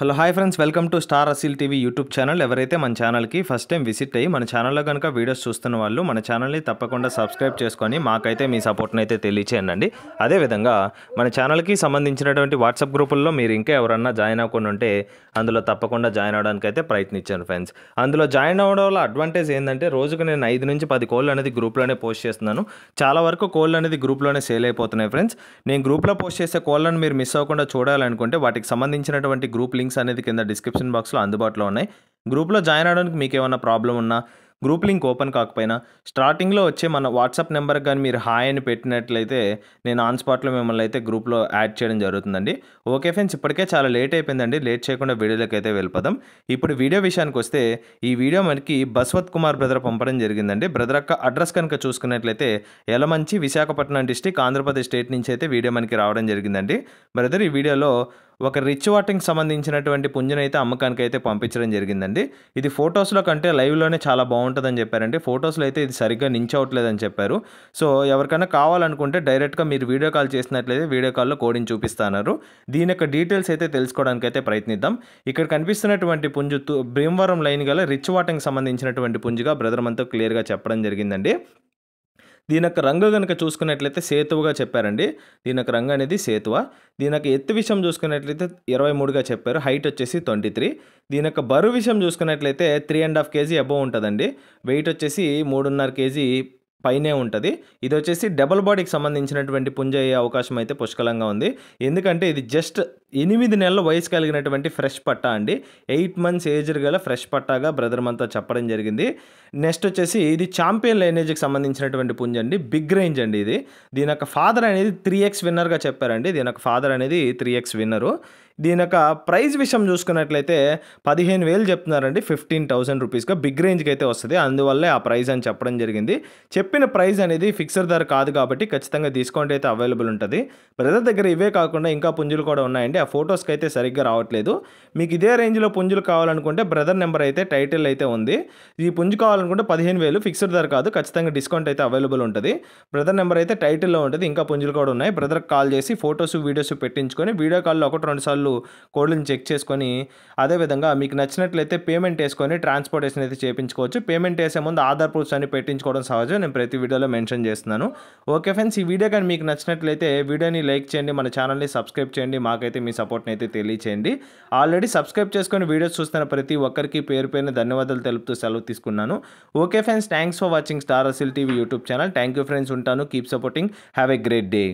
Hello hi friends, welcome to star అసిల్ TV YouTube channel. ఎవరైతే మన ఛానల్కి ఫస్ట్ టైం విజిట్ అయ్యి మన ఛానల్లో కనుక వీడియోస్ చూస్తున్న వాళ్ళు మన ఛానల్ని తప్పకుండా సబ్స్క్రైబ్ చేసుకొని మాకైతే మీ సపోర్ట్ని అయితే తెలియచేయండి. అదేవిధంగా మన ఛానల్కి సంబంధించినటువంటి వాట్సాప్ గ్రూపుల్లో మీరు ఇంకా ఎవరన్నా జాయిన్ అవ్వకుండా ఉంటే అందులో తప్పకుండా జాయిన్ అవ్వడానికి అయితే ప్రయత్నించాను ఫ్రెండ్స్. అందులో జాయిన్ అవ్వడం వల్ల అడ్వాంటేజ్ ఏంటంటే రోజుకు నేను 5 నుంచి 10 కోళ్ళు అనేది గ్రూప్లోనే పోస్ట్ చేస్తున్నాను. చాలా వరకు కోళ్ళు అనేది గ్రూప్లోనే సేల్ అయిపోతున్నాయి ఫ్రెండ్స్. నేను గ్రూప్లో పోస్ట్ చేసే కోళ్ళను మీరు మిస్ అవ్వకుండా చూడాలనుకుంటే వాటికి సంబంధించినటువంటి గ్రూప్ లింక్స్ అనేది కింద డిస్క్రిప్షన్ బాక్స్లో అందుబాటులో ఉన్నాయి. గ్రూప్లో జాయిన్ అవడానికి మీకు ఏమైనా ప్రాబ్లం ఉన్నా, గ్రూప్ లింక్ ఓపెన్ కాకపోయినా స్టార్టింగ్లో వచ్చే మన వాట్సాప్ నెంబర్కి కానీ మీరు హాయ్ అని పెట్టినట్లయితే నేను ఆన్ స్పాట్లో మిమ్మల్ని అయితే గ్రూప్లో యాడ్ చేయడం జరుగుతుందండి. ఓకే ఫ్రెండ్స్, ఇప్పటికే చాలా లేట్ అయిపోయిందండి. లేట్ చేయకుండా వీడియోలోకి అయితే వెళ్ళిపోదాం. ఇప్పుడు వీడియో విషయానికి వస్తే ఈ వీడియో మనకి బస్వత్ కుమార్ బ్రదర్ పంపడం జరిగిందండి. బ్రదర్ యొక్క అడ్రస్ కనుక చూసుకున్నట్లయితే యలమంచి, విశాఖపట్నం డిస్టిక్, ఆంధ్రప్రదేశ్ స్టేట్ నుంచి అయితే వీడియో మనకి రావడం జరిగిందండి. బ్రదర్ ఈ వీడియోలో ఒక రిచ్ వాటింగ్ సంబంధించినటువంటి పుంజునైతే అమ్మకానికి అయితే పంపించడం జరిగిందండి. ఇది ఫొటోస్లో కంటే లైవ్లోనే చాలా బాగుంటుందని చెప్పారండి. ఫొటోస్లో అయితే ఇది సరిగ్గా నించవట్లేదని చెప్పారు. సో ఎవరికైనా కావాలనుకుంటే డైరెక్ట్గా మీరు వీడియో కాల్ చేసినట్లయితే వీడియో కాల్లో కోడింగ్ చూపిస్తున్నారు. దీని యొక్క డీటెయిల్స్ అయితే తెలుసుకోవడానికి అయితే ప్రయత్నిద్దాం. ఇక్కడ కనిపిస్తున్నటువంటి పుంజు భీమవరం లైన్ గల రిచ్ వాటింగ్ సంబంధించినటువంటి పుంజుగా బ్రదర్ మనతో క్లియర్గా చెప్పడం జరిగిందండి. దీని యొక్క రంగు కనుక చూసుకున్నట్లయితే సేతువగా చెప్పారండి. దీని యొక్క రంగు అనేది సేతువ. దీని యొక్క ఎత్తు విషయం చూసుకున్నట్లయితే 23గా చెప్పారు. హైట్ వచ్చేసి 23. దీని యొక్క బరువు విషయం చూసుకున్నట్లయితే 3.5 kg అబోవ్ ఉంటుందండి. వెయిట్ వచ్చేసి 3.5 kg పైనే ఉంటుంది. ఇది వచ్చేసి డబుల్ బాడీకి సంబంధించినటువంటి పుంజ అయ్యే అవకాశం అయితే పుష్కలంగా ఉంది. ఎందుకంటే ఇది జస్ట్ 8 నెలల వయసు కలిగినటువంటి ఫ్రెష్ పట్టా అండి. 8 months ఏజ్ గల ఫ్రెష్ పట్టాగా బ్రదర్ మనతో చెప్పడం జరిగింది. నెక్స్ట్ వచ్చేసి ఇది ఛాంపియన్ లైనేజ్కి సంబంధించినటువంటి పుంజ అండి. బిగ్ రేంజ్ అండి ఇది. దీని యొక్క ఫాదర్ అనేది 3x విన్నర్గా చెప్పారండి. దీని యొక్క ఫాదర్ అనేది 3x విన్నరు. దీని యొక్క ప్రైస్ విషయం చూసుకున్నట్లయితే 15,000 చెప్తున్నారండి. 15,000 రూపీస్గా బిగ్ రేంజ్కి అయితే వస్తుంది. అందువల్లే ఆ ప్రైస్ అని చెప్పడం జరిగింది. చెప్పిన ప్రైస్ అనేది ఫిక్స్డ్ ధర కాదు కాబట్టి ఖచ్చితంగా డిస్కౌంట్ అయితే అవైలబుల్ ఉంటుంది. బ్రదర్ దగ్గర ఇవే కాకుండా ఇంకా పుంజులు కూడా ఉన్నాయండి. ఆ ఫొటోస్కి అయితే సరిగ్గా రావట్లేదు. మీకు ఇదే రేంజ్లో పుంజులు కావాలనుకుంటే బ్రదర్ నెంబర్ అయితే టైటిల్ అయితే ఉంది. ఈ పుంజు కావాలనుకుంటే 15,000 ఫిక్స్డ్ ధర కాదు, ఖచ్చితంగా డిస్కౌంట్ అయితే అవైలబుల్ ఉంటుంది. బ్రదర్ నెంబర్ అయితే టైటిల్లో ఉంటుంది. ఇంకా పుంజులు కూడా ఉన్నాయి. బ్రదర్కి కాల్ చేసి ఫొటోస్ వీడియోస్ పెట్టించుకొని వీడియో కాల్లో 1-2 సార్లు కోడ్లను చెక్ చేసుకొని అదేవిధంగా మీకు నచ్చినట్లయితే పేమెంట్ వేసుకొని ట్రాన్స్పోర్టేషన్ అయితే చేయించుకోవచ్చు. పేమెంట్ వేసే ముందు ఆధార్ ప్రూఫ్స్ అన్ని పెట్టించుకోవడం సహజం. నేను ప్రతి వీడియోలో మెన్షన్ చేస్తున్నాను. ఓకే ఫ్రెండ్స్, ఈ వీడియో కానీ మీకు నచ్చినట్లయితే వీడియోని లైక్ చేయండి, మన ఛానల్ని సబ్స్క్రైబ్ చేయండి, మాకైతే మీ సపోర్ట్ని అయితే తెలియచేయండి. ఆల్రెడీ సబ్స్క్రైబ్ చేసుకొని వీడియోస్ చూస్తున్న ప్రతి ఒక్కరికి పేరు పేరున ధన్యవాదాలు తెలుపుతూ సెలవు తీసుకున్నాను. Okay friends, thanks for watching star అసిల్ TV YouTube channel. Thank you friends, ఉంటాను. Keep supporting. Have a great day.